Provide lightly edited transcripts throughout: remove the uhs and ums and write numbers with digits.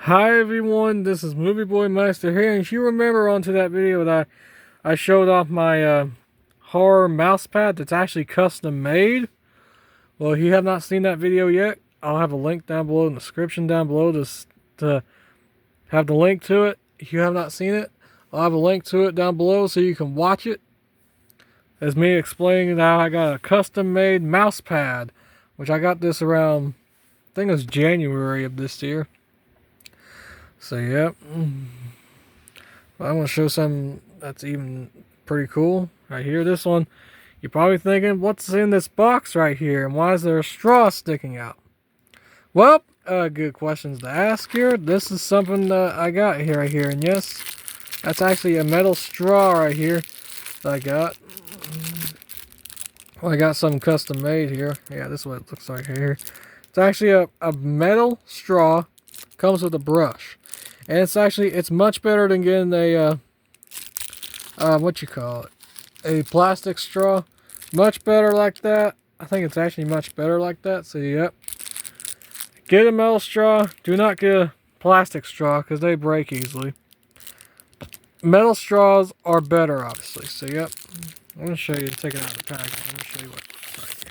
Hi everyone, this is MovieBoyMeister here, and if you remember onto that video that I showed off my horror mouse pad that's actually custom made. Well, if you have not seen that video yet, I'll have a link down below in the description down below to have the link to it. If you have not seen it, I'll have a link to it down below so you can watch it. As me explaining how I got a custom made mouse pad, which I got this around, I think it was January of this year. So, yep. I'm going to show something that's even pretty cool right here. This one, you're probably thinking, what's in this box right here? And why is there a straw sticking out? Well, good questions to ask here. This is something that I got here right here. And yes, that's actually a metal straw right here that I got. Well, I got something custom made here. Yeah, this is what it looks like here. It's actually a metal straw. Comes with a brush. And it's much better than getting a, a plastic straw. Much better like that. I think it's actually much better like that. So, yep. Get a metal straw. Do not get a plastic straw because they break easily. Metal straws are better, obviously. So, yep. I'm going to show you, take it out of the package. I'm going to show you what's right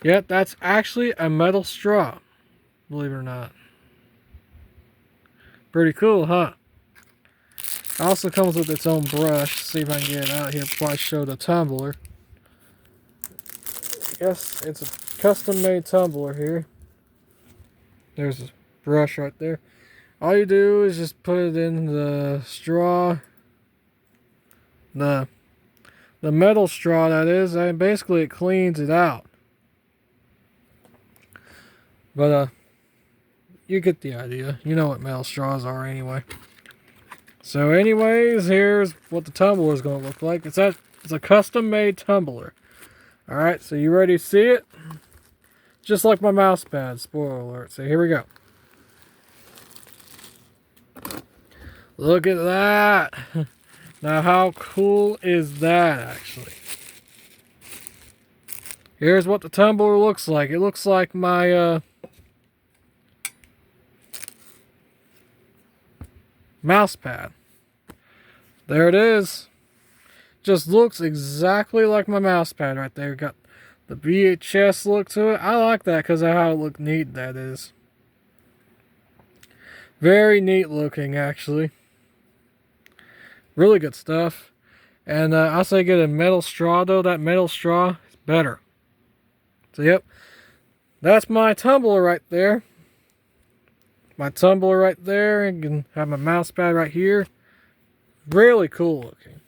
here. Yep, that's actually a metal straw. Believe it or not. Pretty cool, huh? It also comes with its own brush. See if I can get it out here before I show the tumbler. Yes, it's a custom made tumbler here. There's a brush right there. All you do is just put it in the straw. The metal straw, that is. And basically it cleans it out. But, you get the idea. You know what metal straws are anyway. So anyways, here's what the tumbler is going to look like. It's a custom made tumbler. Alright, so you ready to see it? Just like my mouse pad, spoiler alert. So here we go. Look at that. Now how cool is that actually? Here's what the tumbler looks like. It looks like my mouse pad. There it is. Just looks exactly like my mouse pad right there. Got the VHS look to it. I like that because of how it look neat that is. Very neat looking actually. Really good stuff. And I say get a metal straw though. That metal straw is better. So yep. That's my tumbler right there. My tumbler right there. You can have my mouse pad right here. Really cool looking.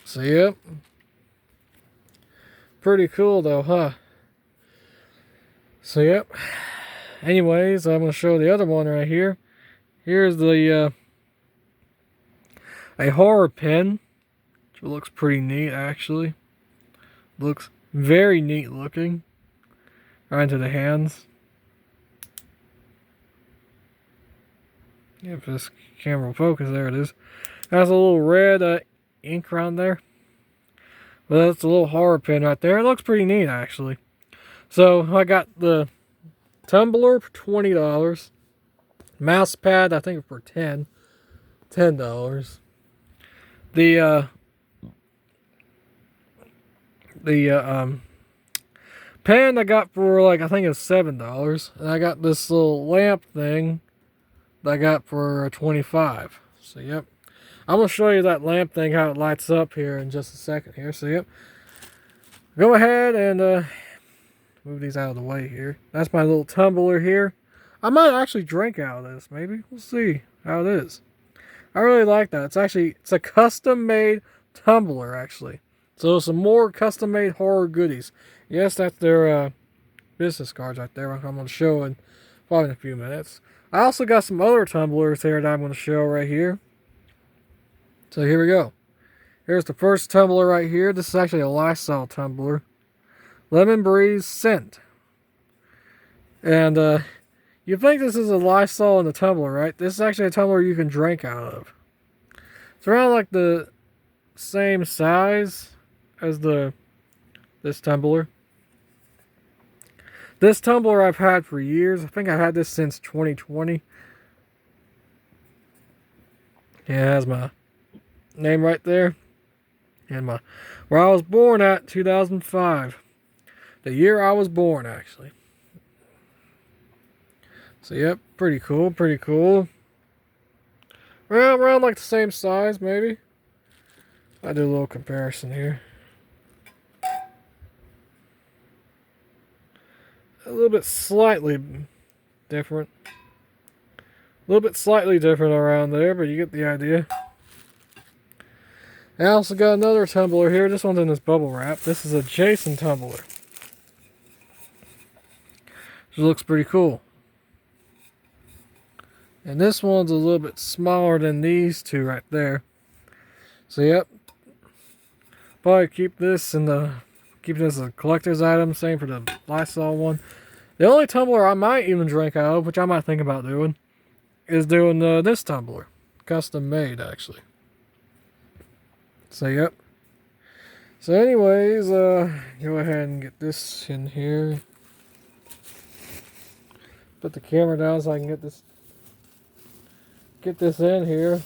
So, yep. Pretty cool though, huh? So, yep. Anyways, I'm going to show the other one right here. Here's the a horror pen. Which looks pretty neat, actually. Looks very neat looking. Right into the hands. If this camera will focus, there it is. Has a little red ink around there. But that's a little horror pen right there. It looks pretty neat, actually. So, I got the tumbler for $20. Mouse pad, I think for $10. The pen I got for, like, I think it's $7. And I got this little lamp thing that I got for $25. So, yep. I'm going to show you that lamp thing, how it lights up here in just a second here. So, yep. Go ahead and move these out of the way here. That's my little tumbler here. I might actually drink out of this, maybe. We'll see how it is. I really like that. It's a custom-made tumbler, actually. So, some more custom-made horror goodies. Yes, that's their business cards right there. I'm going to show in probably in a few minutes. I also got some other tumblers here that I'm going to show right here. So here we go. Here's the first tumbler right here. This is actually a Lysol tumbler. Lemon Breeze Scent. And you think this is a Lysol in the tumbler, right? This is actually a tumbler you can drink out of. It's around like the same size as this tumbler. This tumbler I've had for years. I think I've had this since 2020. Yeah, it has my name right there. And my where I was born at, 2005. The year I was born, actually. So, yep, pretty cool, pretty cool. Around like the same size, maybe. I do a little comparison here. A little bit slightly different. A little bit slightly different around there, but you get the idea. I also got another tumbler here. This one's in this bubble wrap. This is a Jason tumbler. It looks pretty cool. And this one's a little bit smaller than these two right there. So yep. Probably keep this as a collector's item. Same for the Lysol one. The only tumbler I might even drink out of, which I might think about doing, is doing this tumbler. Custom made, actually. So yep. So anyways, go ahead and get this in here. Put the camera down so I can get this in here.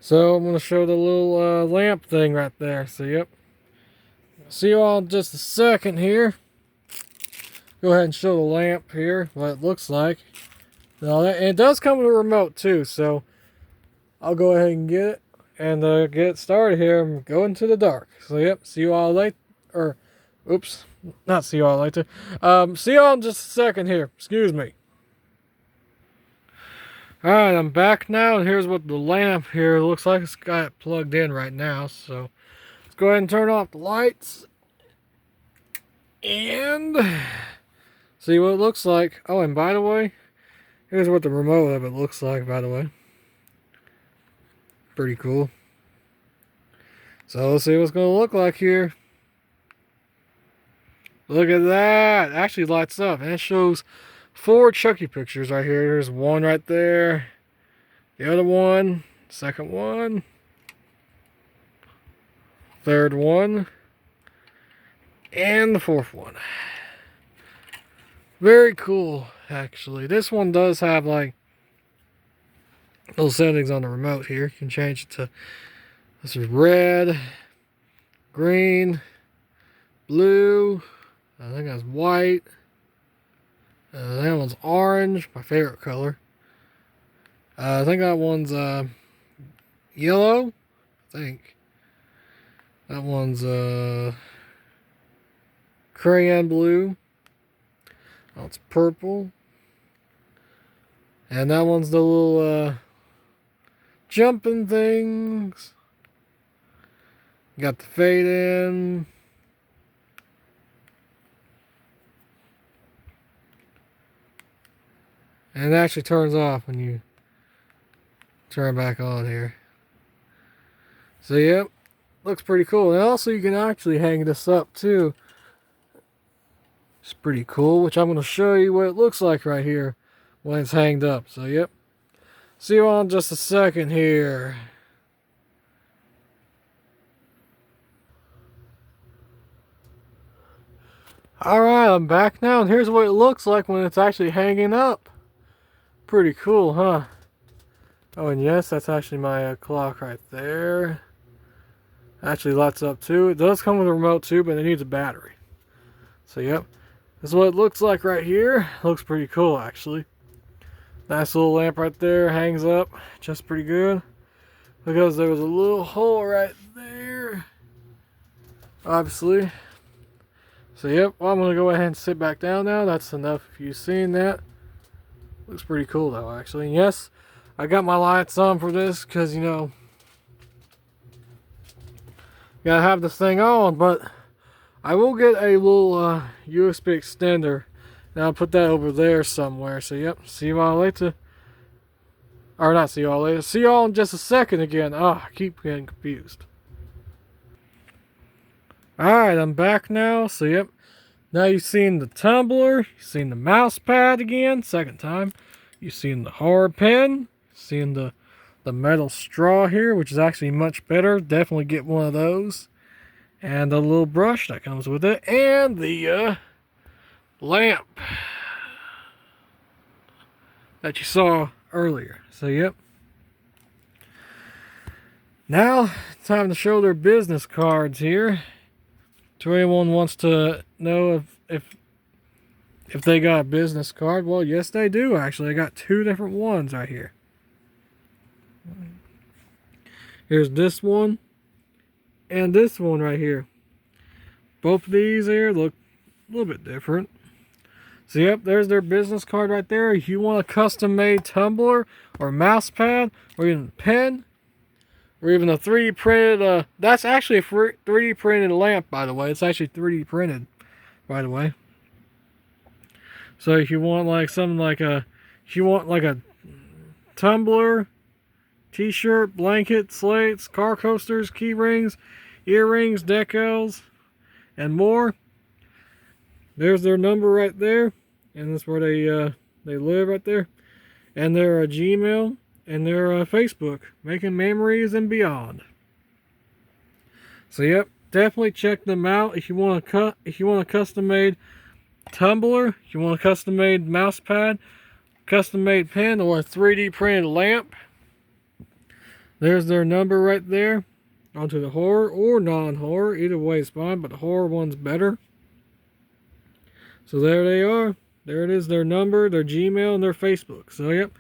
So I'm going to show the little lamp thing right there. So yep. See you all in just a second here. Go ahead and show the lamp here, what it looks like. Now, and it does come with a remote too, so I'll go ahead and get it and get started here and go into the dark. So yep, see you all later. Or, oops, not see you all later. See you all in just a second here. Excuse me. Alright, I'm back now, and here's what the lamp here looks like. It's got it plugged in right now, so let's go ahead and turn off the lights. And see what it looks like. Oh, and by the way, here's what the remote of it looks like, by the way. Pretty cool. So let's see what's going to look like here. Look at that. It actually lights up. And it shows 4 Chucky pictures right here. There's one right there. The other one. Second one. Third one. And the fourth one. Very cool, actually. This one does have like little settings on the remote here. You can change it to, this is red, green, blue, I think that's white, that one's orange, my favorite color. I think that one's yellow, I think. That one's crayon blue. Oh, it's purple. And that one's the little jumping things. Got the fade in. And it actually turns off when you turn it back on here. So yep, looks pretty cool. And also you can actually hang this up too. It's pretty cool, which I'm going to show you what it looks like right here when it's hanged up. So yep, see you all in just a second here. Alright, I'm back now, and here's what it looks like when it's actually hanging up. Pretty cool, huh? Oh, and yes, that's actually my clock right there. Actually lights up too. It does come with a remote too, but it needs a battery. So yep, this is what it looks like right here. Looks pretty cool, actually. Nice little lamp right there, hangs up just pretty good. Because there was a little hole right there, obviously. So yep, well, I'm going to go ahead and sit back down now. That's enough if you've seen that. Looks pretty cool though, actually. And yes, I got my lights on for this because, you know, gotta have this thing on. But I will get a little USB extender, and I'll put that over there somewhere. So yep, see you all later. Or not see you all later. See you all in just a second again. Oh, I keep getting confused. Alright, I'm back now. So yep, now you've seen the tumbler, you've seen the mouse pad again, second time. You've seen the hard pen, you've seen the the metal straw here, which is actually much better. Definitely get one of those. And the little brush that comes with it. And the lamp that you saw earlier. So, yep. Now, time to show their business cards here. To anyone wants to know if they got a business card. Well, yes, they do, actually. I got two different ones right here. Here's this one and this one right here. Both of these here look a little bit different. So, yep, there's their business card right there. If you want a custom-made tumbler or mouse pad or even pen, or even a 3D printed, that's actually a 3D printed lamp, by the way. It's actually 3D printed, by the way. So if you want like something like if you want like a tumbler, t-shirt, blanket, slates, car coasters, key rings, earrings, decals, and more, there's their number right there. And that's where they live right there. And their Gmail. And their Facebook, Making Memories and Beyond. So yep, definitely check them out if you want a custom-made tumbler, if you want a custom-made mouse pad, custom-made pen, or a 3D printed lamp. There's their number right there. Onto the horror or non-horror, either way is fine, but the horror one's better. So there they are. There it is, their number, their Gmail, and their Facebook. So yep.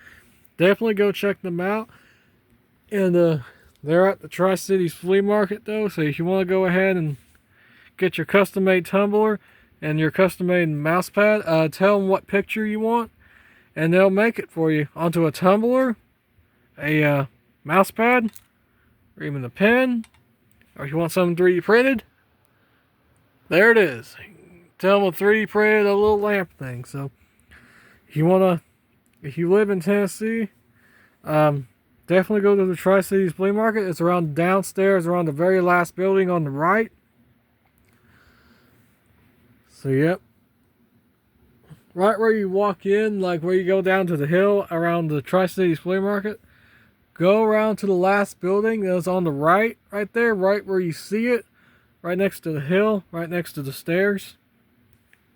Definitely go check them out. And they're at the Tri-Cities Flea Market, though. So if you want to go ahead and get your custom-made tumbler and your custom-made mouse pad, tell them what picture you want, and they'll make it for you onto a tumbler, a mouse pad, or even a pen. Or if you want something 3D printed, there it is. Tell them a 3D printed a little lamp thing. So if you live in Tennessee, definitely go to the Tri-Cities Flea Market. It's around downstairs, around the very last building on the right. So, yep. Right where you walk in, like where you go down to the hill around the Tri-Cities Flea Market, go around to the last building that's on the right, right there, right where you see it, right next to the hill, right next to the stairs,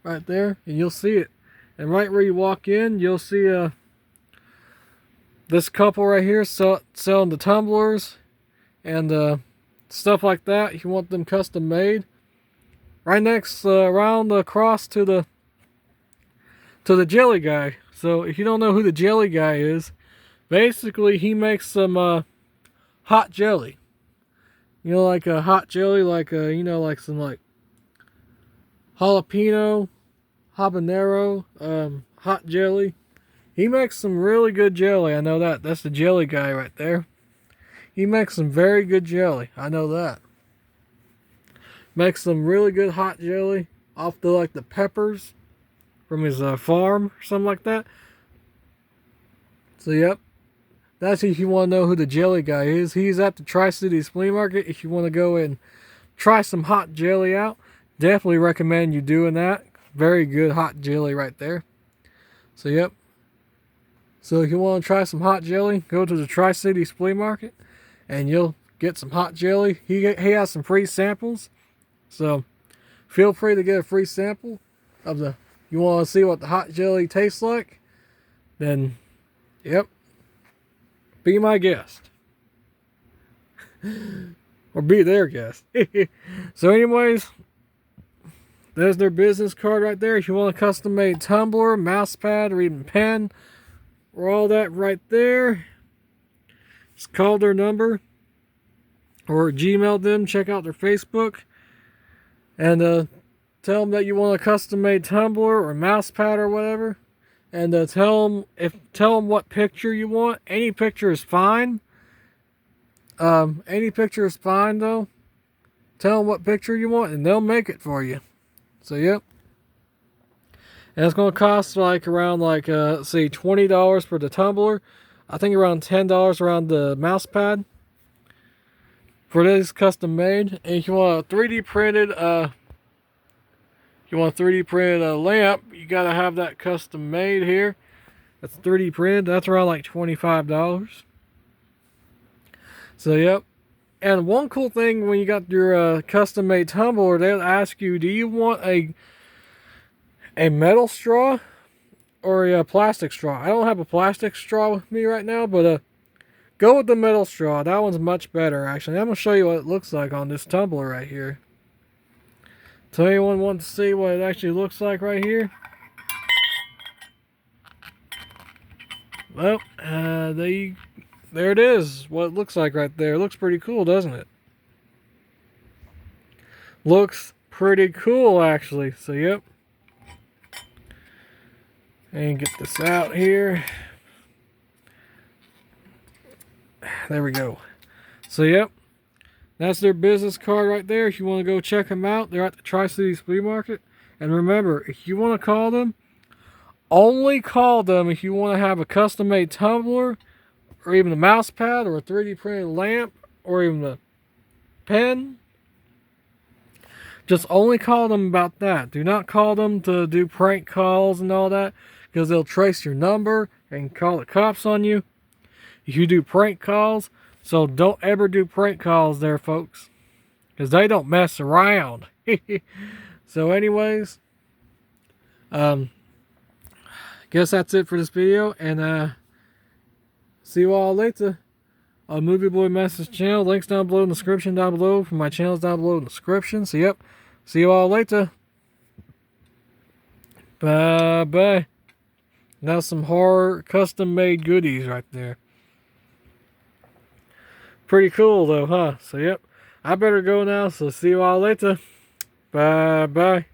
right there, and you'll see it. And right where you walk in, you'll see this couple right here selling the tumblers and stuff like that. If you want them custom made, right next, around across to the jelly guy. So if you don't know who the jelly guy is, basically he makes some hot jelly. You know, like a hot jelly, like like some like jalapeno, habanero, hot jelly. He makes some really good jelly. I know that. That's the jelly guy right there. He makes some very good jelly. I know that. Makes some really good hot jelly off the peppers from his farm or something like that. So yep, that's if you want to know who the jelly guy is. He's at the Tri-Cities Flea Market. If you want to go and try some hot jelly out, definitely recommend you doing that. Very good hot jelly right there. So yep. So if you want to try some hot jelly, go to the Tri-Cities Flea Market and you'll get some hot jelly. He has some free samples. So feel free to get a free sample of you want to see what the hot jelly tastes like, then yep, be my guest. Or be their guest. So anyways, there's their business card right there. If you want a custom made tumbler, mouse pad, or even pen, or all that right there, just call their number or Gmail them. Check out their Facebook and tell them that you want a custom made tumbler or mouse pad or whatever, and tell them what picture you want. Any picture is fine. Any picture is fine though. Tell them what picture you want and they'll make it for you. So yep. And it's going to cost like around say $20 for the tumbler. I think around $10 around the mouse pad. For this custom made. And if you want a 3D printed lamp, you got to have that custom made here. That's 3D printed. That's around like $25. So, yep. And one cool thing when you got your custom made tumbler, they'll ask you, do you want a metal straw or a plastic straw? I don't have a plastic straw with me right now, but go with the metal straw. That one's much better, actually. I'm going to show you what it looks like on this tumbler right here. So anyone want to see what it actually looks like right here? Well, there it is. What it looks like right there. It looks pretty cool, doesn't it? Looks pretty cool, actually. So, yep. And get this out here. There we go. So, yep. That's their business card right there. If you want to go check them out, they're at the Tri-Cities Flea Market. And remember, if you want to call them, only call them if you want to have a custom-made tumbler, or even a mouse pad, or a 3D printed lamp, or even a pen. Just only call them about that. Do not call them to do prank calls and all that, because they'll trace your number and call the cops on you if you do prank calls. So don't ever do prank calls there, folks, because they don't mess around. So anyways, guess that's it for this video, and see you all later on MovieBoyMeister's channel. Links down below in the description down below for my channels down below in the description. So yep, see you all later. Bye bye. Now some horror custom made goodies right there. Pretty cool though, huh? So yep, I better go now. So see you all later. Bye bye.